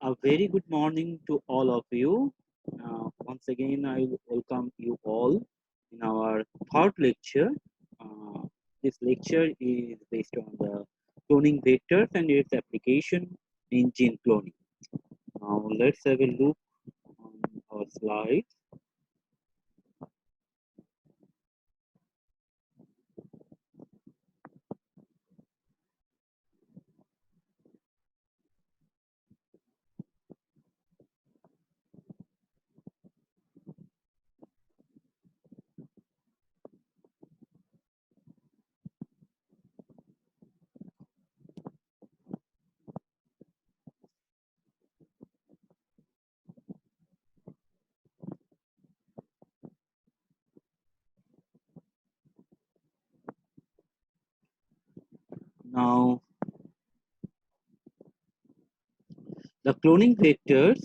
A very good morning to all of you. Once again, I welcome you all in our third lecture. Uh, this lecture is based on the cloning vectors and its application in gene cloning. Now, let's have a look on our slides. Now, the cloning vectors.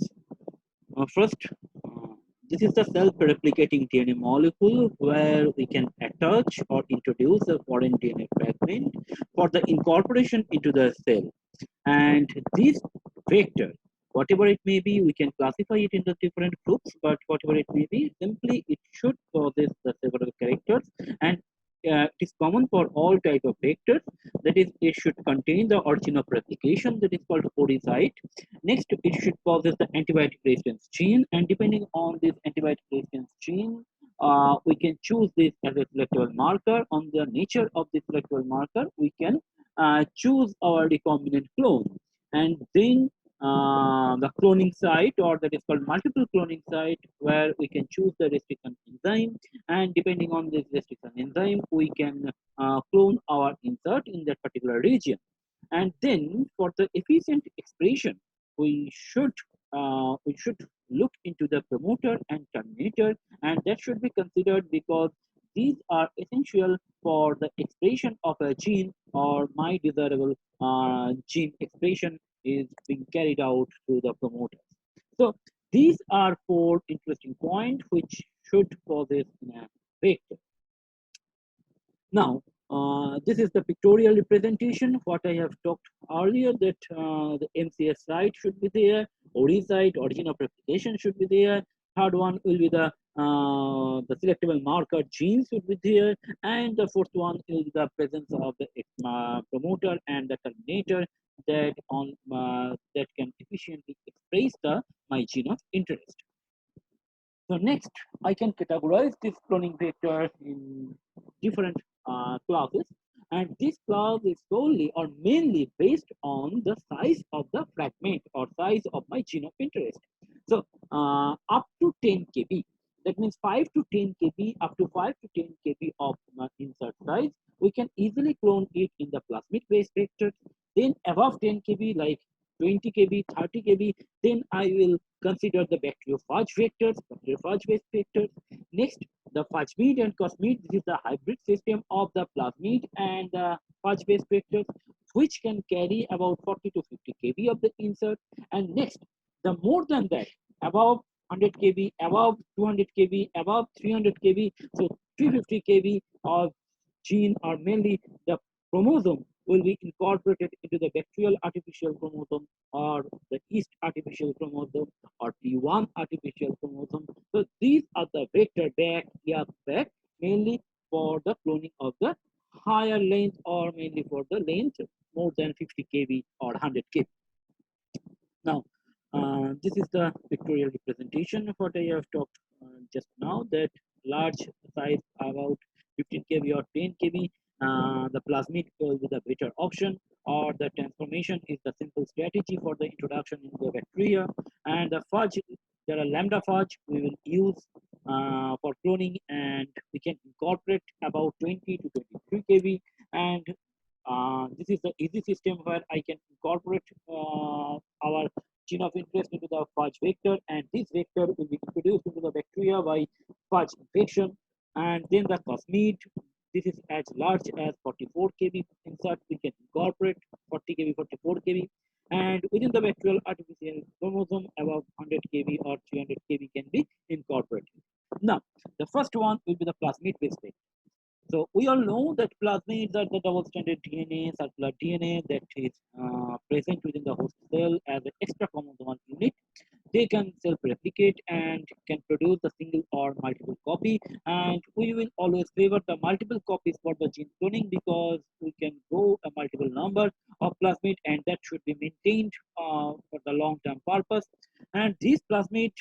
First, uh, this is the self-replicating DNA molecule where we can attach or introduce a foreign DNA fragment for the incorporation into the cell. And this vector, whatever it may be, we can classify it into different groups, but whatever it may be, simply it should possess the several characters. And it is common for all type of vectors. That is, it should contain the origin of replication, that is called podocyte. Next, it should possess the antibiotic resistance gene, and depending on this antibiotic resistance gene, we can choose this as a selectable marker. On the nature of the selectable marker, we can choose our recombinant clone, and then the cloning site, or that is called multiple cloning site, where we can choose the restriction enzyme, and depending on this restriction enzyme, we can clone our insert in that particular region. And then for the efficient expression, we should look into the promoter and terminator, and that should be considered because these are essential for the expression of a gene, or my desirable gene expression is being carried out through the promoters. So these are four interesting points which should possess in a vector. Now, this is the pictorial representation. What I have talked earlier, that the MCS site should be there, OD site, origin of replication should be there. Third one will be the selectable marker genes should be there, and the fourth one is the presence of the promoter and the terminator that can efficiently express the my gene of interest. So next, I can categorize this cloning vector in different classes, and this class is solely or mainly based on the size of the fragment or size of my gene of interest. So up to 10 kb, that means 5 to 10 kb, up to 5 to 10 kb of insert size, we can easily clone it in the plasmid based vector. Then above 10 kb, like 20 kb, 30 kb, then I will consider the bacteriophage vectors, bacteriophage-based vectors. Next, the phage and cosmid. This is the hybrid system of the plasmid and the phage-based vectors, which can carry about 40 to 50 kb of the insert. And next, the more than that, above 100 kb, above 200 kb, above 300 kb, so 350 kb of gene, or mainly the chromosome, will be incorporated into the bacterial artificial chromosome, or the yeast artificial chromosome, or P1 artificial chromosome. So these are the vector back mainly for the cloning of the higher length, or mainly for the length more than 50 kb or 100 kb. Now, this is the pictorial representation of what I have talked just now, that large size about 15 kb or 10 kb, the plasmid will be the better option, or the transformation is the simple strategy for the introduction into the bacteria. And the fudge, there are lambda fudge we will use for cloning, and we can incorporate about 20 to 23 kb. And this is the easy system where I can incorporate our gene of interest into the fudge vector, and this vector will be introduced into the bacteria by fudge infection. And then the plasmid, this is as large as 44 kb insert, we can incorporate 40 kb, 44 kb, and within the bacterial artificial chromosome above 100 kb or 300 kb can be incorporated. Now, the first one will be the plasmid based vector. So we all know that plasmids are the double-stranded DNA, circular DNA that is present within the host cell as an extra chromosomal unit. They can self-replicate and can produce a single or multiple copy, and we will always favor the multiple copies for the gene cloning because we can grow a multiple number of plasmid, and that should be maintained for the long-term purpose. And these plasmid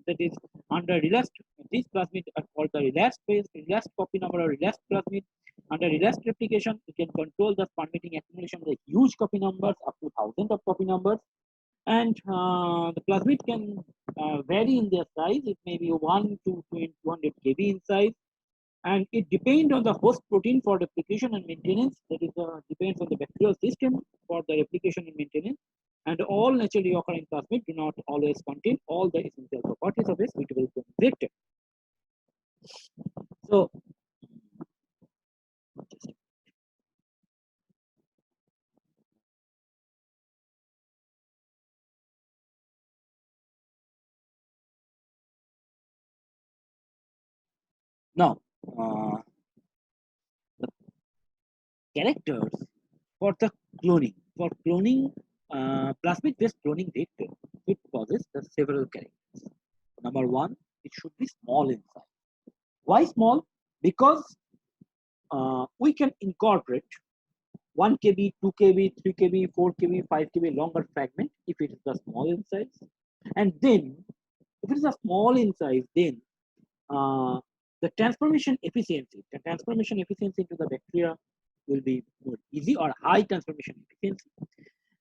that is under relapsed, these plasmid are called the relapsed copy number or relapsed plasmid. Under relapsed replication, we can control the permitting accumulation of the huge copy numbers up to thousands of copy numbers, and the plasmid can vary in their size. It may be 1 to 200 kb in size, and it depends on the host protein for replication and maintenance. That is, depends on the bacterial system for the replication and maintenance. And all naturally occurring plasmid do not always contain all the essential properties of a suitable clone vector. So, now, the characters for the cloning. For cloning, plasmid-based cloning vector, it possesses the several characters. Number one, it should be small in size. Why small? Because we can incorporate 1 kb, 2 kb, 3 kb, 4 kb, 5 kb longer fragment if it is the small in size. And then, if it is a small in size, then the transformation efficiency into the bacteria will be more easy or high transformation efficiency.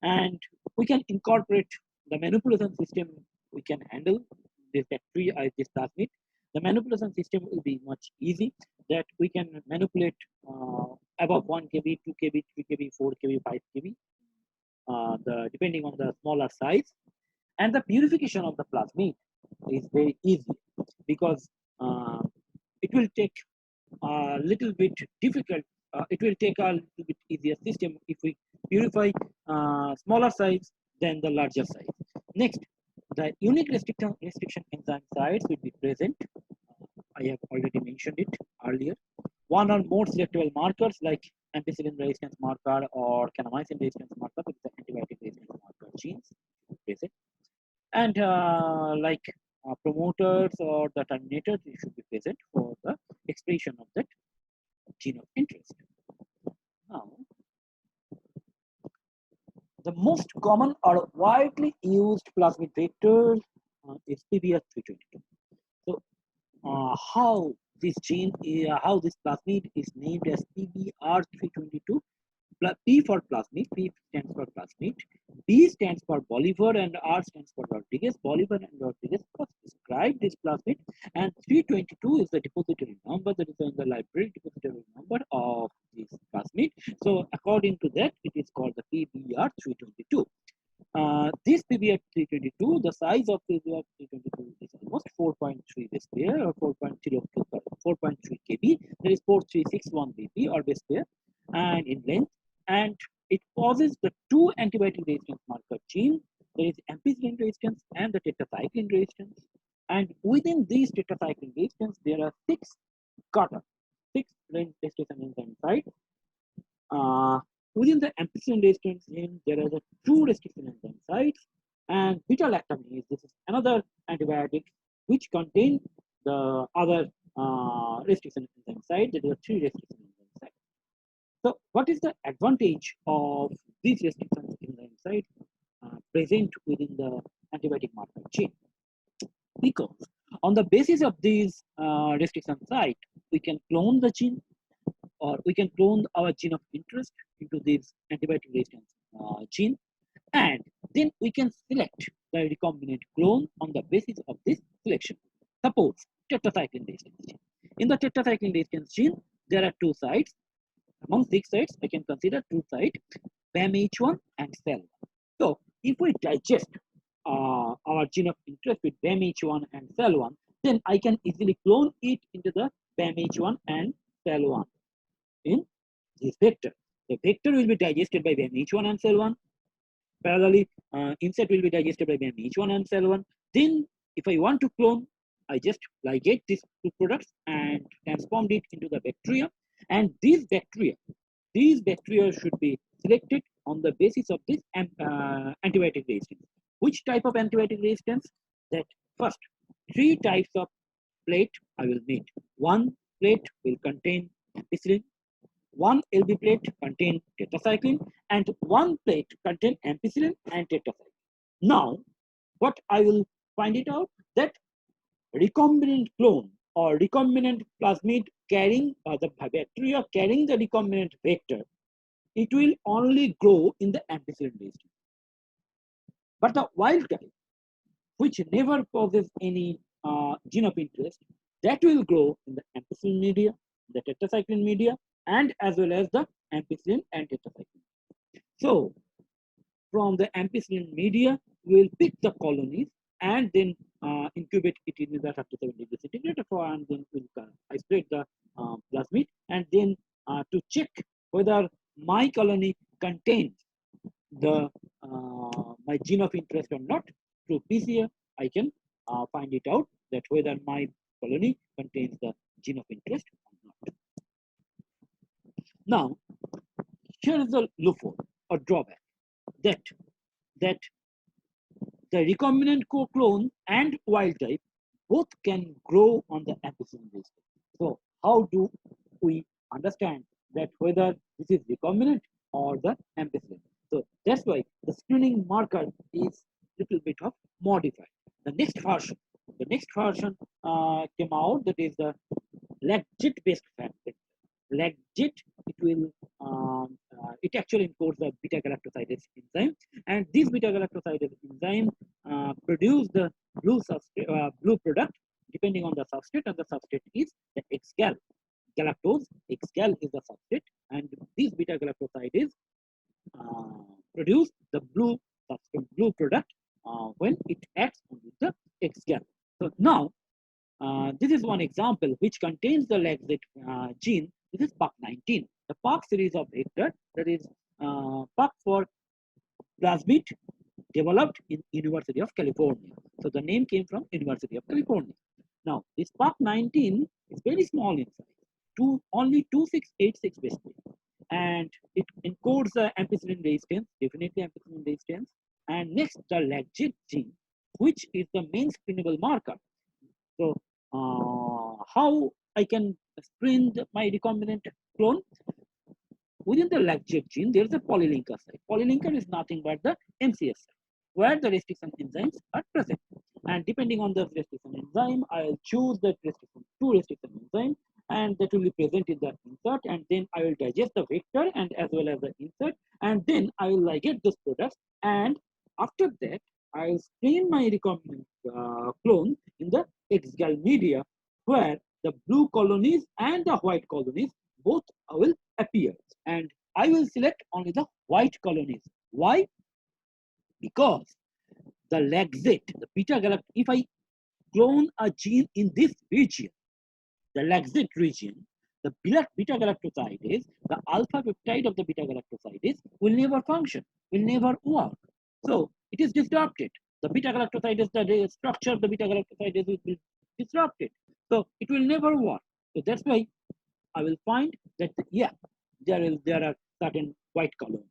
And we can incorporate the manipulation system. We can handle this bacteria, this plasmid. The manipulation system will be much easy, that we can manipulate above 1 kb, 2 kb, 3 kb, 4 kb, 5 kb, depending on the smaller size. And the purification of the plasmid is very easy because it will take a little bit difficult. It will take a little bit easier system if we purify smaller size than the larger size. Next, the unique restriction enzyme sites will be present. I have already mentioned it earlier. One or more selectable markers like ampicillin resistance marker or kanamycin resistance marker, with the antibiotic resistance marker genes present. And like promoters or the terminators, they should be present for the expression of that gene of interest. Now, the most common or widely used plasmid vector is PBR322. So, how this gene, how this plasmid is named as PBR322. P for plasmid, P stands for plasmid, B stands for Bolivar, and R stands for Rodriguez. Bolivar and Rodriguez describe this plasmid, and 322 is the depository number, that is in the library depository number of this plasmid. So according to that, it is called the PBR322. This PBR322, the size of PBR322 is almost 4.3 base pair or 4.3 kb. That is 4361 BP or base pair, and in length. And it causes the two antibiotic resistance marker gene. There is ampicillin resistance and the tetracycline resistance. And within these tetracycline resistance, there are six registration enzyme sites. Within the ampicillin resistance gene, there are the two restriction enzyme sites, and beta-lactamase, this is another antibiotic which contain the other restriction enzyme site. There are three restriction enzyme sites. So, what is the advantage of these restriction enzyme sites present within the antibiotic marker chain? Because on the basis of these restriction site, we can clone the gene, or we can clone our gene of interest into this antibiotic resistance gene, and then we can select the recombinant clone on the basis of this selection. Suppose tetracycline resistance gene. In the tetracycline resistance gene, there are two sites. Among 6 sites, I can consider 2 sites, BAMH1 and cell1. So, if we digest our gene of interest with BAMH1 and cell1, then I can easily clone it into the BAMH1 and cell1 in this vector. The vector will be digested by BAMH1 and cell1. Parallelly, insert will be digested by BAMH1 and cell1. Then, if I want to clone, I just ligate these two products and transform it into the bacteria. And these bacteria should be selected on the basis of this antibiotic resistance. Which type of antibiotic resistance? That first, 3 types of plate I will need. One plate will contain ampicillin, one LB plate contain tetracycline, and one plate contain ampicillin and tetracycline. Now, what I will find it out, that recombinant clone or recombinant plasmid carrying the bacteria carrying the recombinant vector, it will only grow in the ampicillin region. But the wild type, which never causes any gene of interest, that will grow in the ampicillin media, the tetracycline media, and as well as the ampicillin and tetracycline. So from the ampicillin media, we will pick the colonies and then incubate it in the 37 degrees centigrade, and then we'll isolate the plasmid, and then to check whether my colony contains the my gene of interest or not. Through PCR, I can find it out that whether my colony contains the gene of interest or not. Now, here is the loophole or drawback, that the recombinant co-clone and wild type both can grow on the ampicillin base. So how do we understand that whether this is recombinant or the ampicillin? So that's why the screening marker is little bit of modified. The next version came out, that is the lactate based factor. Lactate, it actually encodes the beta galactosidase enzyme, and this beta galactosidase enzyme produce the blue product depending on the substrate, and the substrate is the X-gal. Galactose, X-gal is the substrate, and these beta galactosidase produce the blue product when it acts on the X-gal. So now, this is one example which contains the lactate gene. This is PAC19, the PAC series of vector, that is PAC for plasmid, developed in University of California. So the name came from University of California. Now, this PAC19 is very small in size, only 2686 base pair, and it encodes the ampicillin resistance, definitely ampicillin resistance. And next, the lactate gene, which is the main screenable marker. So how I can screen my recombinant clone? Within the lactate gene, there is a polylinker site. Polylinker is nothing but the MCS site, where the restriction enzymes are present. And depending on the restriction enzyme, I'll choose the two restriction enzyme, and that will be present in the insert, and then I will digest the vector and as well as the insert, and then I will ligate those products, and after that, I will screen my recombinant clone in the X-gal media, where the blue colonies and the white colonies both will appear, and I will select only the white colonies. Why? Because the lactate, the beta galactose, if I clone a gene in this region, the lactate region, the beta galactosidase, the alpha peptide of the beta galactosidase will never function, will never work. So it is disrupted. The beta galactosidase, the structure of the beta galactosidase will be disrupted. So it will never work. So that's why I will find that, yeah, there are certain white colonies.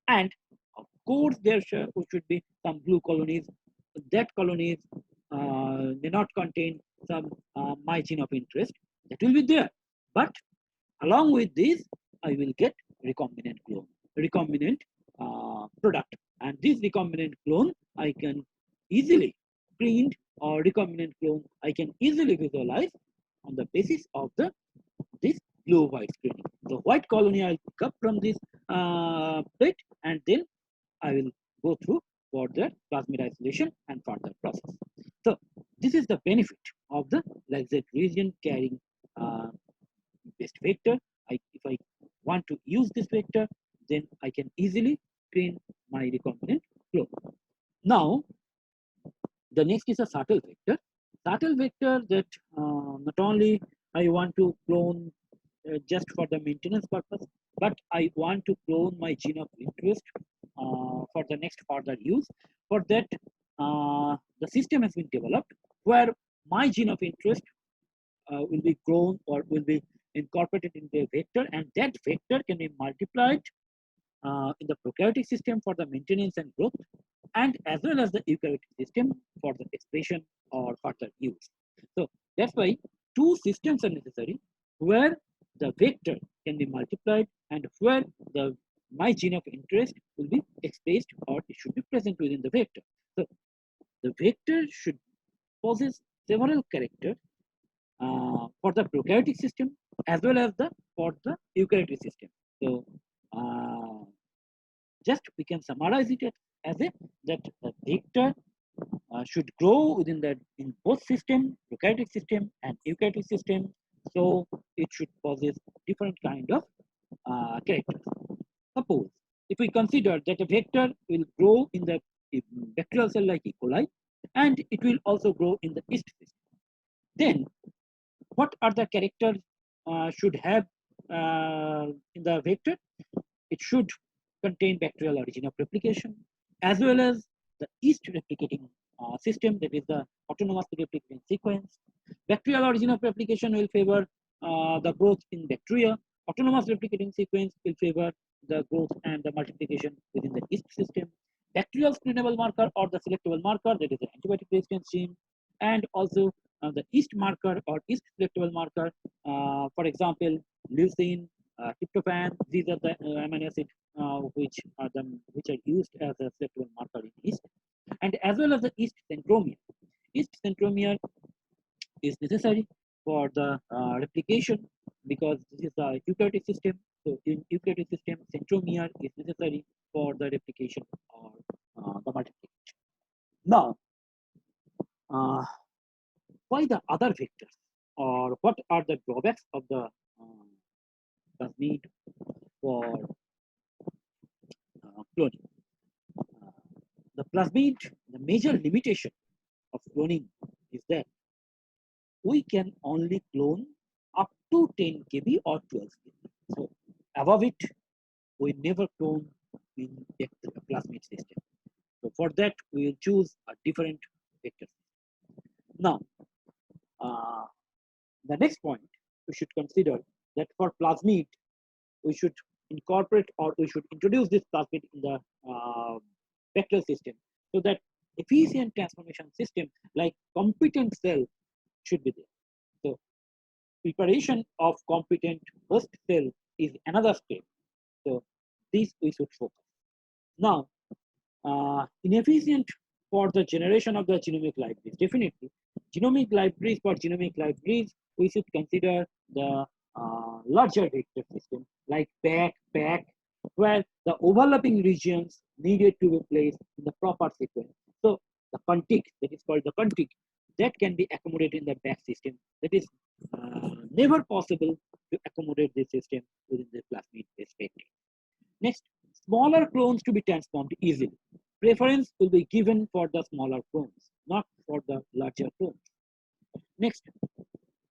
And of course, there should be some blue colonies. That colonies may not contain some my gene of interest. That will be there. But along with this, I will get recombinant clone, recombinant product. And this recombinant clone, I can easily print, or recombinant clone, I can easily visualize on the basis of this blue-white screening. The white colony I'll pick up from this plate, and then I will go through for the plasmid isolation and further process. So this is the benefit of the lactate region carrying based vector. If I want to use this vector, then I can easily screen my recombinant clone. Now, the next is a subtle vector. Subtle vector that not only I want to clone just for the maintenance purpose, but I want to clone my gene of interest for the next further use. For that, the system has been developed where my gene of interest will be grown or will be incorporated into a vector, and that vector can be multiplied in the prokaryotic system for the maintenance and growth, and as well as the eukaryotic system for the expression or further use. So that's why two systems are necessary, where the vector can be multiplied and where the my gene of interest will be expressed or it should be present within the vector. So the vector should possess several characters for the prokaryotic system as well as for the eukaryotic system. So just we can summarize it as a that the vector should grow within in both system, prokaryotic system and eukaryotic system. So it should possess different kind of characters. Suppose if we consider that a vector will grow in the bacterial cell like E. coli, and it will also grow in the yeast system, then what are the characters should have in the vector? It should contain bacterial origin of replication as well as the yeast replicating system, that is the autonomous replicating sequence. Bacterial origin of replication will favor the growth in bacteria. Autonomous replicating sequence will favor the growth and the multiplication within the yeast system. Bacterial screenable marker or the selectable marker, that is the antibiotic resistance gene, and also the yeast marker or yeast selectable marker, for example, leucine, tryptophan. These are the amino acid which are used as a selectable marker in yeast, and as well as the yeast centromere. Yeast centromere is necessary for the replication because this is the eukaryotic system. So in eukaryotic system, centromere is necessary for the replication or the multiplication. Now, why the other vectors, or what are the drawbacks of the plasmid for cloning? The plasmid, the major limitation of cloning is that we can only clone up to 10 kb or 12 kb. So above it, we never clone in a plasmid system. So for that, we will choose a different vector. Now, the next point we should consider that for plasmid, we should incorporate or we should introduce this plasmid in the vector system so that efficient transformation system like competent cell should be there. So preparation of competent host cell is another step. So this we should focus. Now, inefficient for the generation of the genomic libraries. Definitely, genomic libraries for genomic libraries, we should consider the larger vector system like PAC, where the overlapping regions needed to be placed in the proper sequence. So the contig, that is called the contig, that can be accommodated in the back system. That is never possible to accommodate this system within the plasmid perspective. Next, smaller clones to be transformed easily. Preference will be given for the smaller clones, not for the larger clones. Next,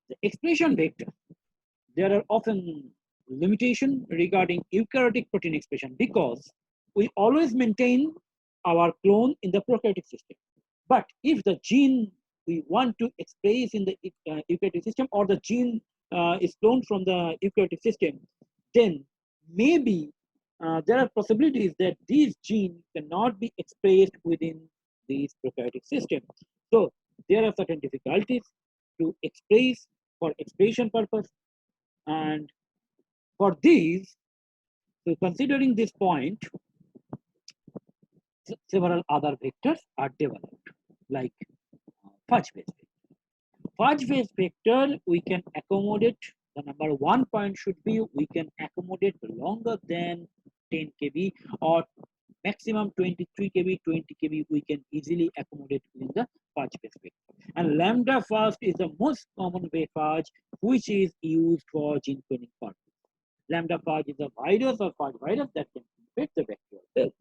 the expression vector. There are often limitations regarding eukaryotic protein expression because we always maintain our clone in the prokaryotic system. But if the gene we want to express in the eukaryotic system or the gene is cloned from the eukaryotic system, then maybe there are possibilities that these genes cannot be expressed within these prokaryotic systems. So there are certain difficulties to express for expression purpose, and for these, so considering this point, several other vectors are developed, like fudge-based vector. Fudge-based vector, we can accommodate, the number one point should be, we can accommodate longer than 10 kb or maximum 23 kb, 20 kb, we can easily accommodate in the fudge-based vector. And lambda fast is the most common fudge which is used for gene cloning purpose. Lambda fudge is a virus or fudge virus that can infect the bacterial cell.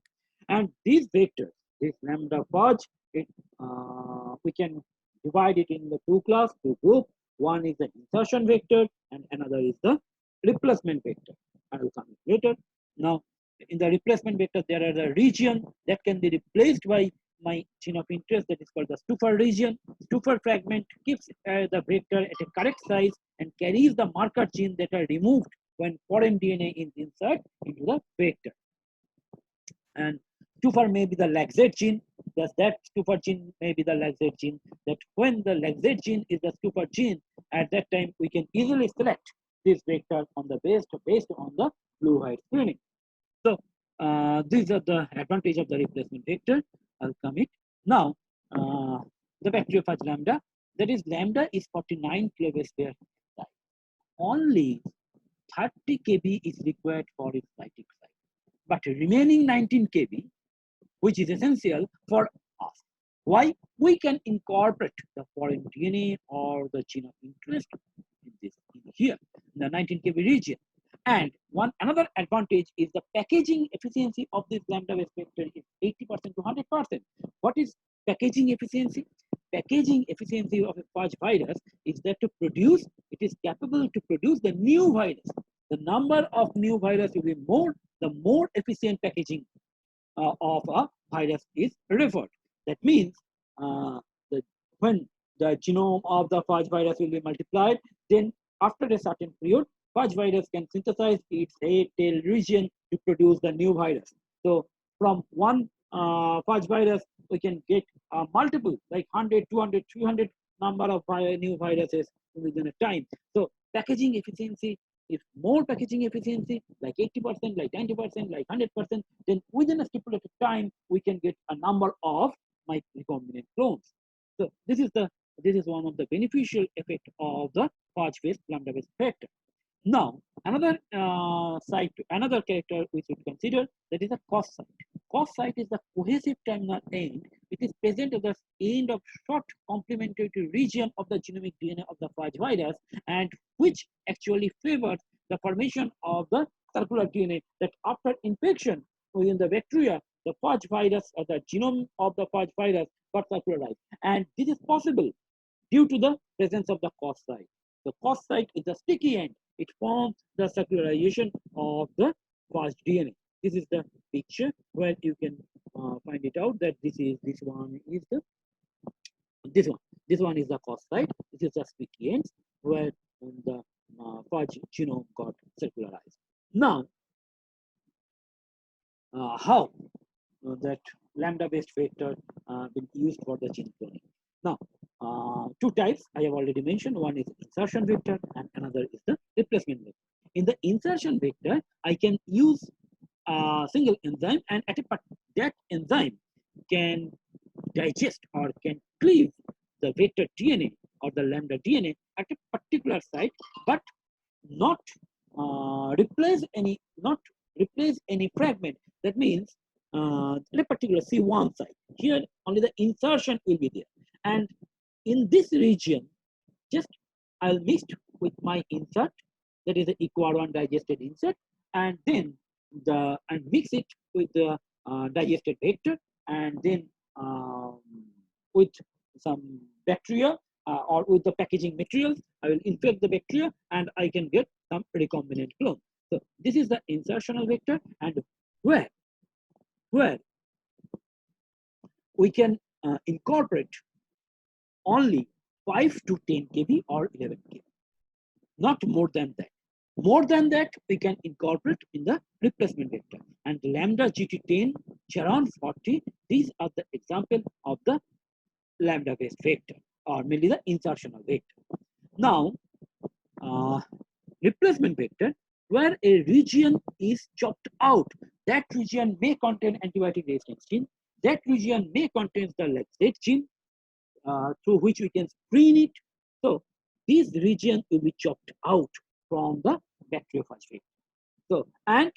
And these vectors, this lambda fudge, we can divide it in the two groups. One is the insertion vector and another is the replacement vector. I will come later. Now, in the replacement vector, there are the region that can be replaced by my gene of interest, that is called the Stuffer region. Stuffer fragment keeps the vector at a correct size and carries the marker gene that are removed when foreign DNA is inserted into the vector. And Stuffer may be the laxate gene. Thus, that Stuffer gene may be the laxate gene. That when the laxate gene is the Stuffer gene, at that time we can easily select this vector on the based on the blue-white screening. So these are the advantage of the replacement vector. I'll come it now. The bacteriophage lambda, that is lambda is 49 kilobase per site. Only 30 kb is required for its lytic site, but remaining 19 kb, which is essential for us. Why? We can incorporate the foreign DNA or the gene of interest in this here, in the 19 kb region. And another advantage is the packaging efficiency of this lambda-based vector is 80% to 100%. What is packaging efficiency? Packaging efficiency of a phage virus is that it is capable to produce the new virus. The number of new virus will be more, the more efficient packaging of a virus is referred. That means when the genome of the phage virus will be multiplied, then after a certain period, phage virus can synthesize its head tail region to produce the new virus. So from one phage virus, we can get multiple, like 100, 200, 300 number of new viruses within a time. So packaging efficiency, if more packaging efficiency, like 80%, like 90%, like 100%, then within a stipulated time, we can get a number of my recombinant clones. So this is one of the beneficial effect of the phage-based lambda-based vector. Now, another another character we should consider, that is a cos site. Cos site is the cohesive terminal end. It is present at the end of short complementary region of the genomic DNA of the phage virus, and which actually favors the formation of the circular DNA that after infection within the bacteria, the phage virus or the genome of the phage virus got circularized. And this is possible due to the presence of the cos site. The cos site is the sticky end. It forms the circularization of the phage DNA. This is the picture where you can find it out that this one is the cos site. This is the sticky ends where the phage genome got circularized. Now, how that lambda-based vector been used for the gene cloning? Now, two types I have already mentioned. One is insertion vector and another is the replacement vector. In the insertion vector, I can use a single enzyme, and that enzyme can digest or can cleave the vector DNA or the lambda DNA at a particular site, but not replace any fragment. That means at a particular C1 site. Here only the insertion will be there, and in this region, just I'll mix with my insert, that is the EQR1 digested insert, and then mix it with the digested vector, and then with some bacteria or with the packaging materials, I will infect the bacteria and I can get some recombinant clone. So this is the insertional vector, and where we can incorporate only 5 to 10 kb or 11 kb, not more than that. More than that, we can incorporate in the replacement vector. And lambda GT10, Charon 40, these are the example of the lambda-based vector, or mainly the insertional vector. Now, replacement vector, where a region is chopped out, that region may contain antibiotic resistance gene, that region may contain the laxate gene, through which we can screen it. So this region will be chopped out from the bacteriophage vector. So, and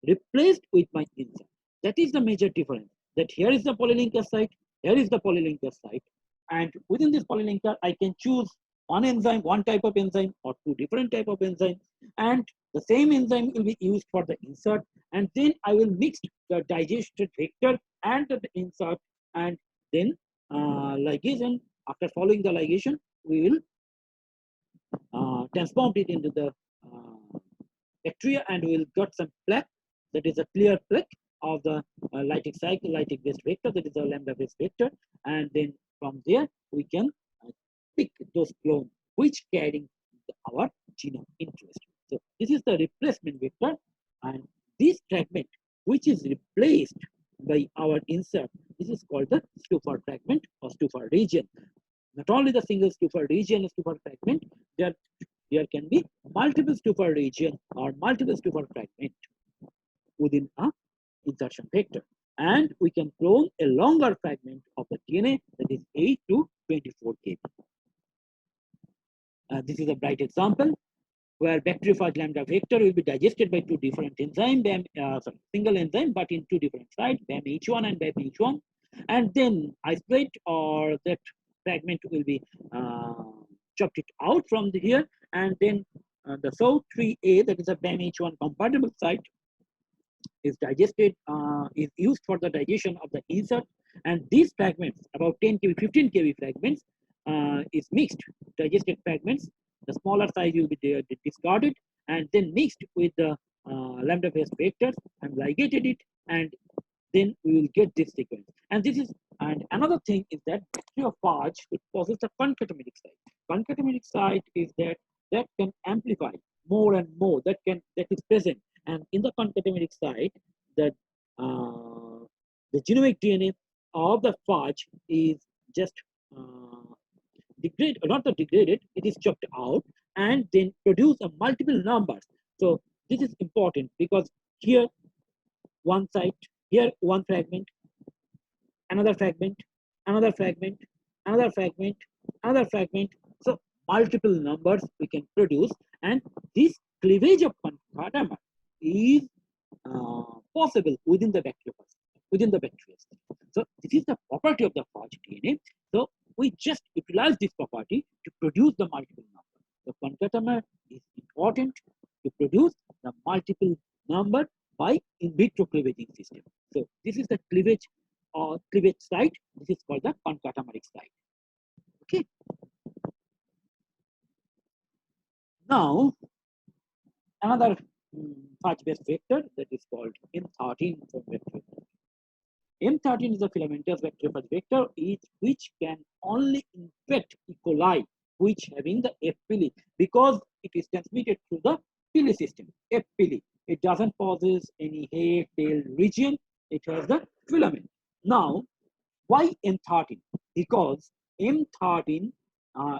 replaced with my enzyme. That is the major difference. That here is the polylinker site, here is the polylinker site, and within this polylinker, I can choose one enzyme, one type of enzyme, or two different type of enzymes, and the same enzyme will be used for the insert, and then I will mix the digested vector and the insert, and then ligation. After following the ligation, we will transform it into the bacteria, and we will get some plaque, that is a clear plaque of the lytic cycle, lytic based vector, that is a lambda based vector, and then from there we can pick those clones which carrying our gene of interest. So this is the replacement vector, and this fragment which is replaced by our insert, this is called the Stouffer fragment or Stouffer region. Not only the single Stouffer region, Stouffer fragment, there can be multiple Stouffer region or multiple Stouffer fragment within a insertion vector. And we can clone a longer fragment of the DNA, that is 8 to 24 kb. This is a bright example where bacteriophage lambda vector will be digested by two different enzymes, single enzyme, but in two different sites, BAMH1 and BAMH1. And then isolate or that fragment will be chopped it out from here, and then the SOW3A, that is a BAMH1 compatible site, is digested, is used for the digestion of the insert, and these fragments, about 10 kb, 15 kb fragments, is mixed, digested fragments. The smaller size will be discarded and then mixed with the lambda-based vectors and ligated it, and then we will get this sequence. And this is, and another thing is that bacteriophage, it possesses a concatameric site. Concatameric site is that can amplify more and more, that is present. And in the concatameric site, that the genomic DNA of the phage is just not degraded, it is chopped out and then produce a multiple numbers. So this is important because here one site, here one fragment, another fragment, another fragment, another fragment, another fragment. So multiple numbers we can produce, and this cleavage of concatamers is possible within the bacteriophage, within the bacteria. So this is the property of the phage DNA. So we just utilize this property to produce the multiple number. The concatamer is important to produce the multiple number by in vitro cleavaging system. So this is the cleavage site. This is called the concatameric site. Okay. Now another phage-based vector that is called M13 for vector. M13 is a filamentous bacteriophage vector which can only infect E. coli, which having the F. pili, because it is transmitted through the pili system, F. pili. It doesn't possess any head, tail region. It has the filament. Now, why M13? Because M13,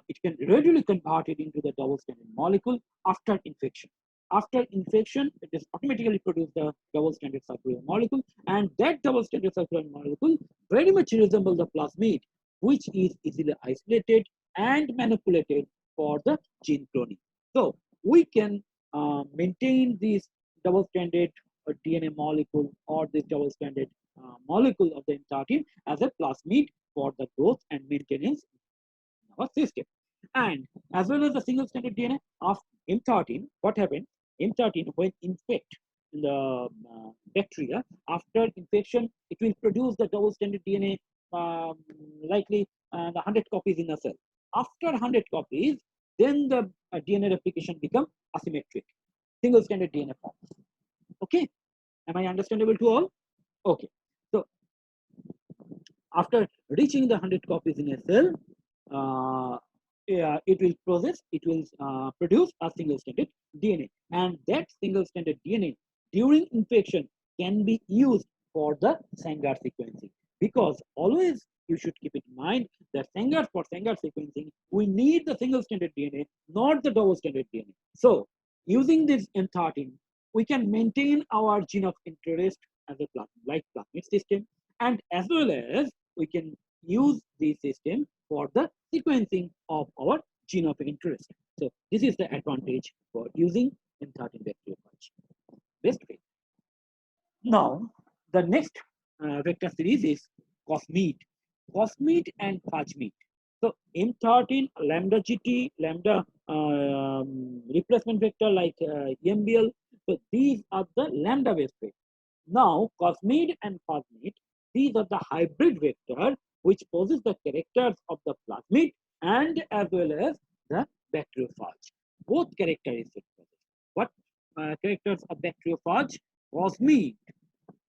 it can readily converted into the double-stranded molecule after infection. After infection, it is automatically produce the double-stranded circular molecule, and that double-stranded circular molecule very much resembles the plasmid, which is easily isolated and manipulated for the gene cloning. So we can maintain this double-stranded DNA molecule or this double-stranded molecule of the M13 as a plasmid for the growth and maintenance in our system. And as well as the single-stranded DNA of M13, what happened? M13, when infect the bacteria, after infection, it will produce the double-stranded DNA, likely the 100 copies in a cell. After 100 copies, then the DNA replication becomes asymmetric, single-stranded DNA forms. Okay, am I understandable to all? Okay, so after reaching the 100 copies in a cell, it will produce a single-stranded DNA, and that single-stranded DNA during infection can be used for the Sanger sequencing, because always you should keep in mind that for Sanger sequencing, we need the single-stranded DNA, not the double-stranded DNA. So using this M13, we can maintain our gene of interest as a plasmid system, and as well as we can use this system for the sequencing of our gene of interest. So this is the advantage for using M13 bacteriophage based vector. Now the next vector series is cosmid and phagemid. So M13 lambda GT, lambda replacement vector like MBL. So these are the lambda based vector. Now cosmid and phagemid, these are the hybrid vector which possess the characters of the plasmid and as well as the bacteriophage. Both characteristics. What characters of bacteriophage? Cosmid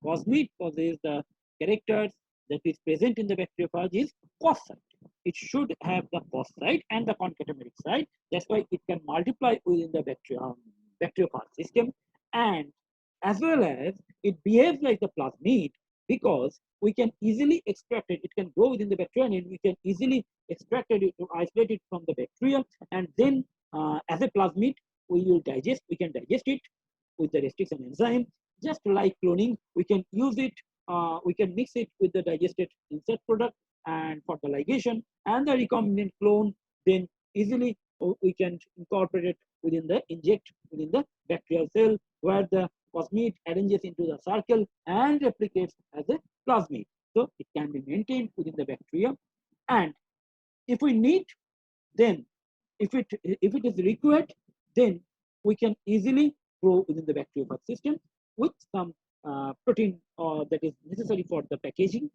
Cosmate possesses the characters that is present in the bacteriophage is cos site. It should have the cos site and the concatameric site. That's why it can multiply within the bacteriophage system, and as well as it behaves like the plasmid because we can easily extract it. It can grow within the bacteria and we can easily extract it to isolate it from the bacteria, and then as a plasmid we can digest it with the restriction enzyme. Just like cloning, we can use it, we can mix it with the digested insect product and for the ligation and the recombinant clone, then easily we can incorporate it inject within the bacterial cell where the cosmate arranges into the circle and replicates as a plasmid. So it can be maintained within the bacteria, and if we need, then if it is required, then we can easily grow within the bacteriophage system with some protein that is necessary for the packaging.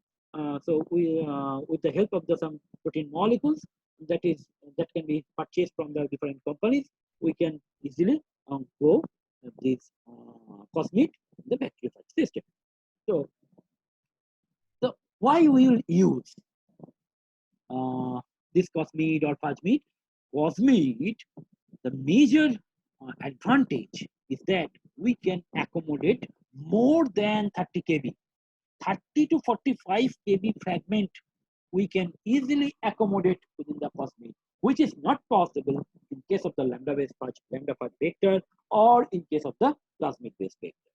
So we, with the help of some protein molecules that can be purchased from the different companies, we can easily grow this cosmate in the bacteriophage system. So, why we will use this cosmate or phage meat? Cosmate, the major advantage is that we can accommodate more than 30 kb. 30 to 45 kb fragment we can easily accommodate within the cosmate, which is not possible in case of the lambda-based phage vector or in case of the plasmid-based vector.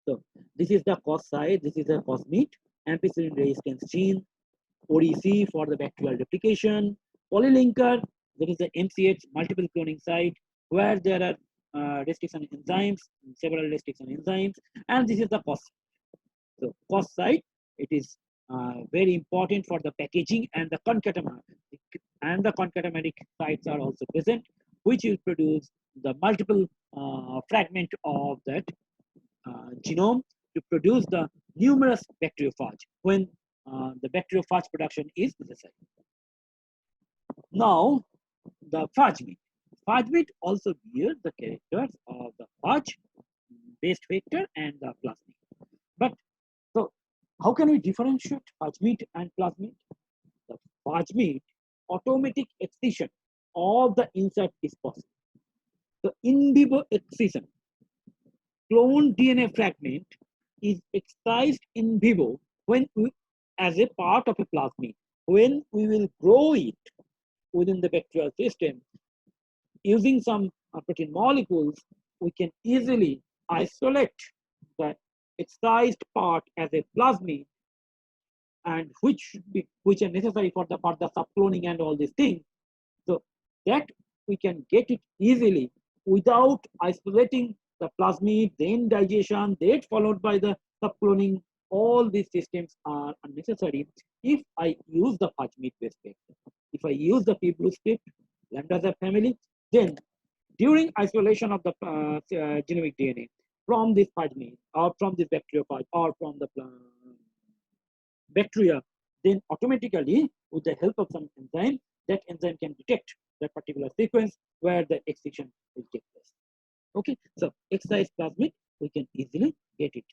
So this is the cos side, this is the cosmate, ampicillin resistance gene, ODC for the bacterial replication, polylinker, that is the MCH multiple cloning site where there are restriction enzymes, several restriction enzymes, and this is the cos. So cos site, it is very important for the packaging, and the concatameric sites are also present, which will produce the multiple fragment of that genome to produce the numerous bacteriophage when the bacteriophage production is necessary. Now, the phage meat. Phage meat also bears the characters of the phage based vector and the plasmid. But so, how can we differentiate phage meat and plasmid? The phage meat, automatic excision of the insert is possible. So, in vivo excision, cloned DNA fragment is excised in vivo as a part of a plasmid. When we will grow it within the bacterial system, using some protein molecules, we can easily isolate the excised part as a plasmid, and which are necessary for the subcloning and all these things. So that we can get it easily without isolating the plasmid, then digestion, then followed by the subcloning. All these systems are unnecessary if I use the phage meat based vector. If I use the p-blue script, lambda family, then during isolation of the genomic DNA from this phage meat or from this bacteriophage or from the bacteria, then automatically with the help of some enzyme, that enzyme can detect that particular sequence where the excision will take place. Okay, so excised plasmid, we can easily get it.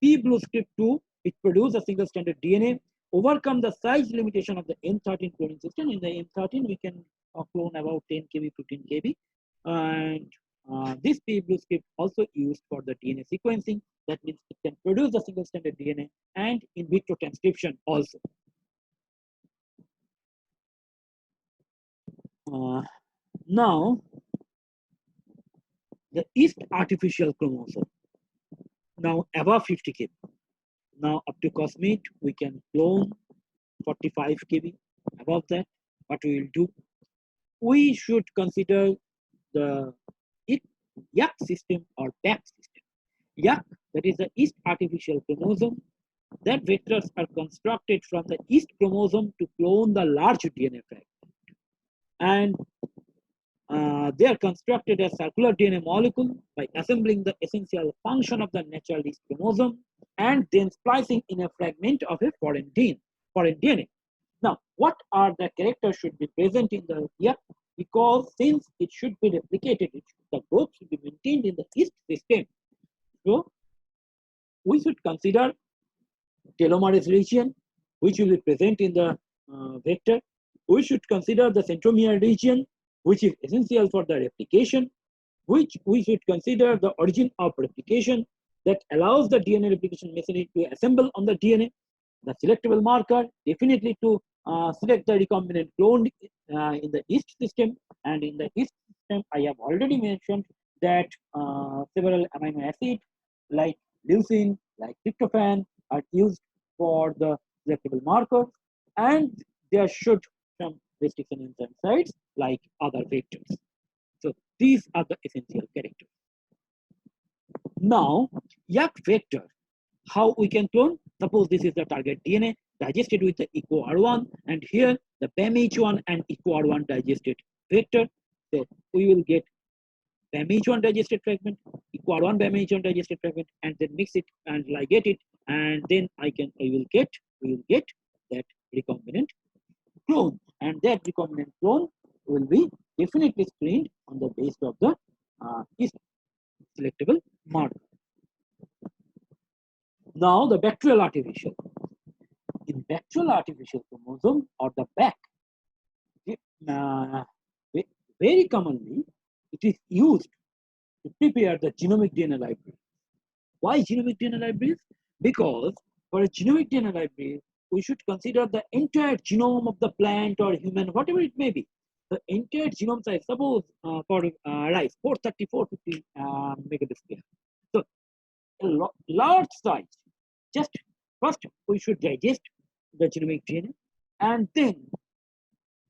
p-blue script 2, it produces a single stranded DNA, overcome the size limitation of the M13 cloning system. In the M13, we can clone about 10 kb, 15 kb, and this p-blue script also used for the DNA sequencing. That means it can produce the single stranded DNA and in vitro transcription also. Now, the yeast artificial chromosome, now above 50 kb. Now up to cosmate, we can clone 45 kb. Above that, what we will do? We should consider the YAC system or BAC system. YAC, that is the yeast artificial chromosome. That vectors are constructed from the yeast chromosome to clone the large DNA fragment. And they are constructed as circular DNA molecule by assembling the essential function of the natural yeast chromosome and then splicing in a fragment of a foreign DNA. Now, what are the characters should be present in the YAC? because since it should be replicated, the growth should be maintained in the yeast system. So we should consider telomerase region, which will be present in the vector. We should consider the centromere region, which is essential for the replication, which we should consider the origin of replication that allows the DNA replication machinery to assemble on the DNA. The selectable marker, definitely to select the recombinant clone in the yeast system. And in the yeast system, I have already mentioned that several amino acids like leucine, like tryptophan are used for the selectable markers, and there should some restriction enzyme sites like other vectors. So these are the essential characters. Now, YAC vector, how we can clone? Suppose this is the target DNA digested with the EcoR1, and here the BAMH1 and EcoR1 digested vector. So we will get BAMH1 digested fragment, EcoR1 BAMH1 digested fragment, and then mix it and ligate it, and then we will get that recombinant clone, and that recombinant clone will be definitely screened on the basis of the selectable marker. Now the bacterial artificial. In bacterial artificial chromosome or the BAC, very commonly it is used to prepare the genomic DNA library. Why genomic DNA libraries? Because for a genomic DNA library, we should consider the entire genome of the plant or human, whatever it may be. The entire genome size, suppose for rice, 430, 450 megabase. So a large size. Just first, we should digest the genomic DNA, and then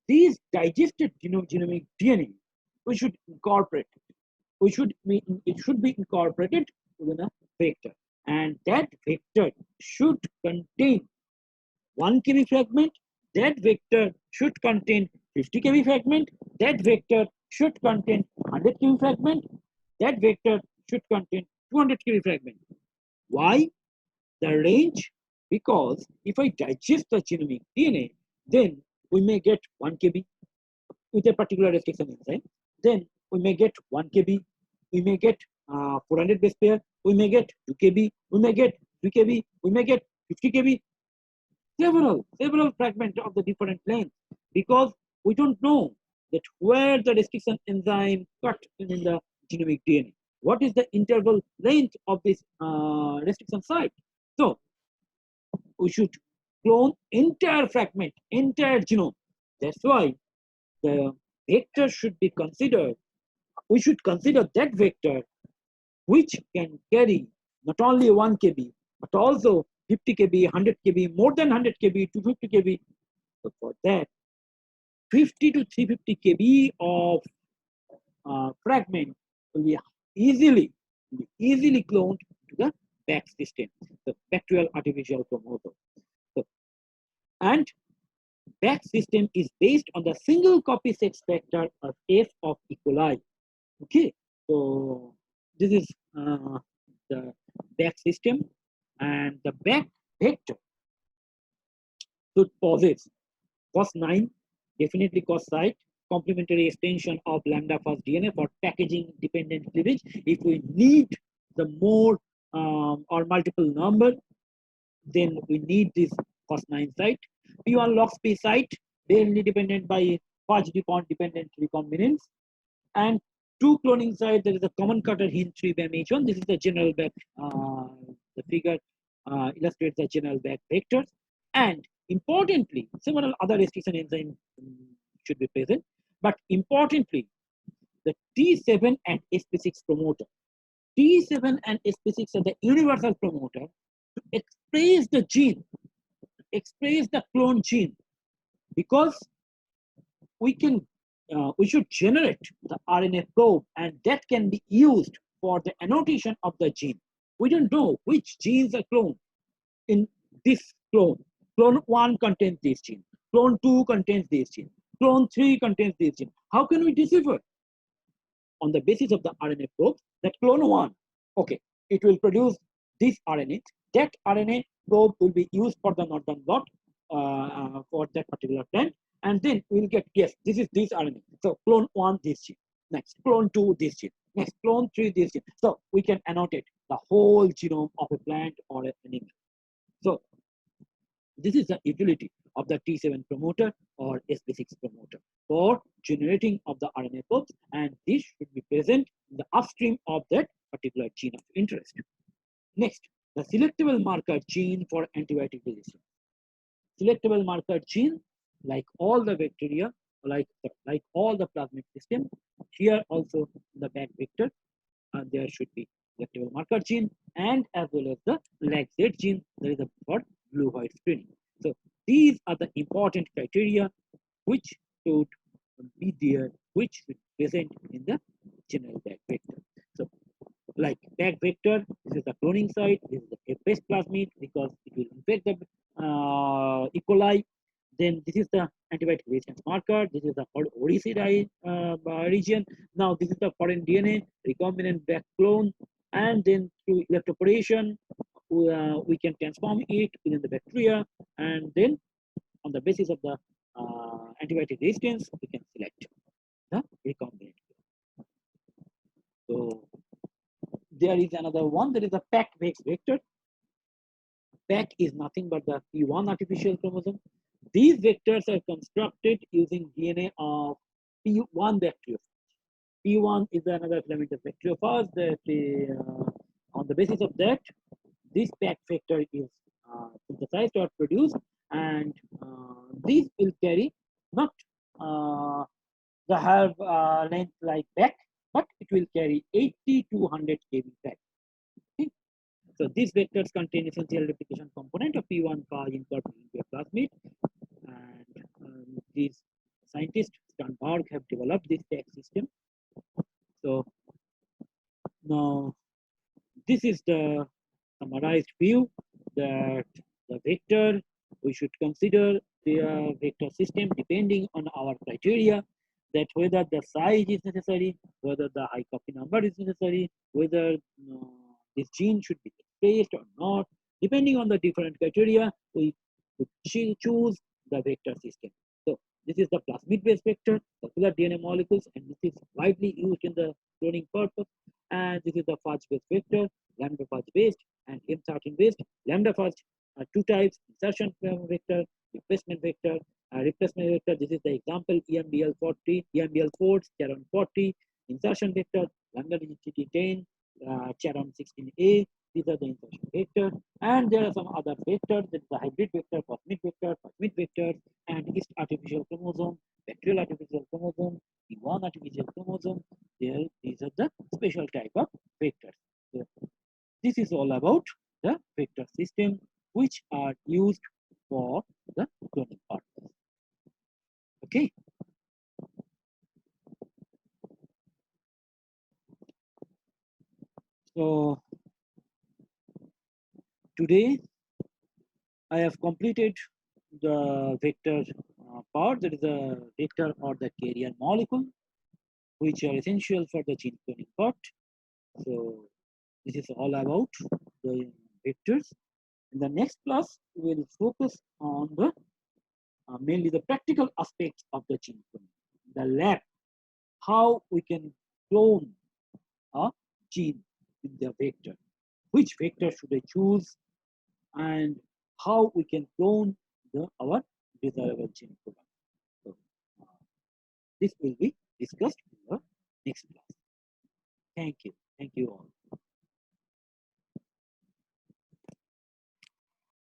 these digested genomic DNA, we should incorporate it. It should be incorporated within a vector, and that vector should contain 1 kb fragment. That vector should contain 50 kb fragment. That vector should contain 100 kb fragment. That vector should contain 200 kb fragment. Why the range? Because if I digest the genomic DNA, then we may get 1 kb with a particular restriction enzyme. Then we may get 1 kb. We may get 400 base pair. We may get 2 kb. We may get 3 kb. We may get 50 kb. Several fragments of the different lengths, because we don't know that where the restriction enzyme cut in the genomic DNA. What is the interval length of this restriction site? So we should clone entire fragment, entire genome. That's why the vector should be considered. We should consider that vector which can carry not only 1 kb but also 50 kb, 100 kb, more than 100 kb, 250 kb. So for that, 50 to 350 kb of fragment will be easily cloned to the BAC system, the bacterial artificial chromosome. So, and BAC system is based on the single copy sex factor of F of E. coli. Okay, so this is the BAC system, and the BAC vector should possess Cos9, definitely cos site, complementary extension of lambda fast DNA for packaging dependent cleavage. If we need the more or multiple number, then we need this Cos9 site. P1 LOXP site, barely dependent by fudge DuPont dependent recombinants, and 2 cloning sites. There is a common cutter heme 3 BAMH1. This is the general BAC. The figure illustrates the general BAC vectors, and importantly, several other restriction enzymes should be present. But importantly, the T7 and sp6 promoter. T7 and sp6 are the universal promoter to express the gene, express the clone gene, because we should generate the RNA probe, and that can be used for the annotation of the gene. We don't know which genes are cloned in this clone. Clone 1 contains this gene. Clone 2 contains this gene. Clone 3 contains this gene. How can we decipher? On the basis of the RNA probe, that clone 1, okay, it will produce this RNA. That RNA probe will be used for the northern blot for that particular plant. and then we'll get, yes, this is this RNA. So clone 1 this gene, next clone 2 this gene, next clone 3 this gene. So we can annotate the whole genome of a plant or an animal. So this is the utility of the T7 promoter or sp6 promoter for generating of the RNA probes, and this should be present in the upstream of that particular gene of interest. Next, the selectable marker gene for antibiotic resistance. Selectable marker gene, like all the bacteria, like all the plasmid system, here also the back vector, there should be selectable marker gene, and as well as the LAGZ gene, there is a for blue-white screening. So these are the important criteria which should be there, which should be present in the general back vector. So like back vector, this is the cloning site, this is the F-based plasmid because it will infect the E. coli. Then this is the antibiotic resistance marker. This is the ORICI region. Now this is the foreign DNA recombinant back clone, and then through electroporation, we can transform it within the bacteria, and then on the basis of the antibiotic resistance, we can select the recombinant. So there is another one, that is a PAC-based vector. PAC is nothing but the P1 artificial chromosome. These vectors are constructed using DNA of P1 bacteriophage. P1 is another filamentous bacteriophage that on the basis of that, this PAC vector is synthesized or produced, and these will carry not the half length like PAC, but it will carry 80 to 100 kb PAC. Okay? So these vectors contain essential replication component of P1 phage incorporated into a plasmid, and these scientists, Sternberg, have developed this PAC system. So now this is the summarized view that the vector, we should consider the vector system depending on our criteria, that whether the size is necessary, whether the high copy number is necessary, whether this gene should be expressed or not. Depending on the different criteria, we choose the vector system. So this is the plasmid-based vector, circular DNA molecules, and this is widely used in the cloning purpose. And this is the phage-based vector, lambda phage-based and M13-based. Lambda phage are two types: insertion vector, replacement vector. Replacement vector, this is the example EMBL40, EMBL4, Charon 40. Insertion vector, lambda DGT10, Charon 16A. These are the insertion vector, and there are some other vectors. That is the hybrid vector, plasmid vector, and yeast artificial chromosome, bacterial artificial chromosome, P1 artificial chromosome. These are the special type of vectors. So this is all about the vector system which are used for the cloning purpose. Okay. So today I have completed the vector part, that is the vector or the carrier molecule, which are essential for the gene cloning part. So this is all about the vectors. In the next class, we will focus on the mainly the practical aspects of the gene cloning, the lab, how we can clone a gene in the vector, which vector should I choose, and how we can clone our desirable gene product. So, this will be discussed in the next class. Thank you. Thank you all.